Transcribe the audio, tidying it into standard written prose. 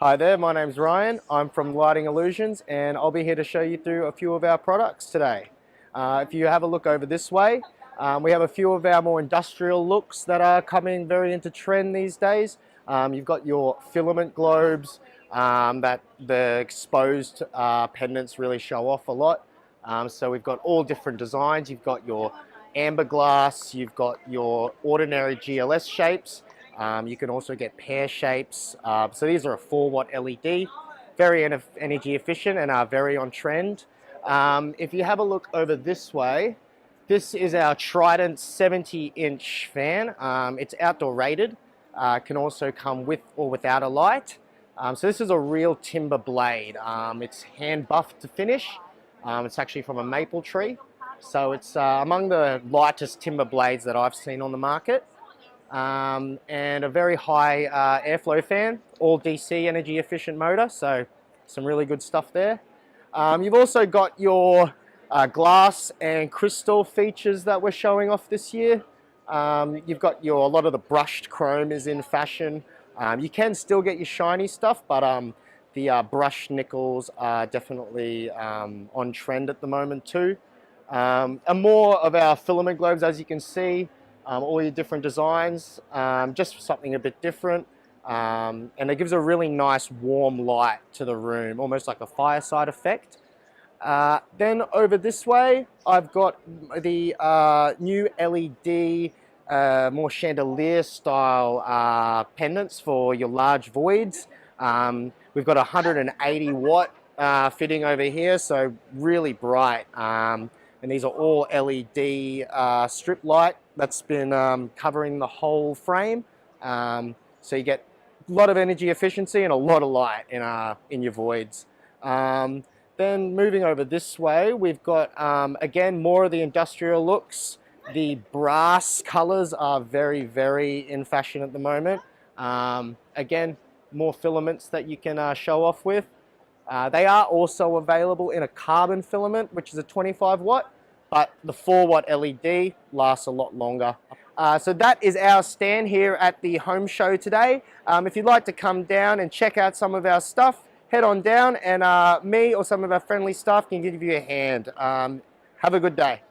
Hi there, my name's Ryan. I'm from Lighting Illusions and I'll be here to show you through a few of our products today. If you have a look over this way, we have a few of our more industrial looks that are coming very into trend these days. You've got your filament globes that the exposed pendants really show off a lot. So we've got all different designs. You've got your amber glass, you've got your ordinary GLS shapes. You can also get pear shapes. So these are a 4-watt LED, very energy efficient and are very on trend. If you have a look over this way, this is our Trident 70-inch fan. It's outdoor rated. Can also come with or without a light. So this is a real timber blade. It's hand buffed to finish. It's actually from a maple tree. So it's among the lightest timber blades that I've seen on the market. And a very high airflow fan, all DC energy efficient motor, so some really good stuff there. You've also got your glass and crystal features that we're showing off this year. You've got a lot of the brushed chrome is in fashion. You can still get your shiny stuff, but the brushed nickels are definitely on trend at the moment too. And more of our filament globes, as you can see, all your different designs, just something a bit different. And it gives a really nice warm light to the room, almost like a fireside effect. Then over this way, I've got the new LED, more chandelier style pendants for your large voids. We've got a 180 watt fitting over here, so really bright. And these are all LED strip light that's been covering the whole frame. So you get a lot of energy efficiency and a lot of light in your voids. Then moving over this way, we've got, again, more of the industrial looks. The brass colors are very, very in fashion at the moment. Again, more filaments that you can show off with. They are also available in a carbon filament, which is a 25 watt, but the 4-watt LED lasts a lot longer. So that is our stand here at the home show today. If you'd like to come down and check out some of our stuff, head on down and me or some of our friendly staff can give you a hand. Have a good day.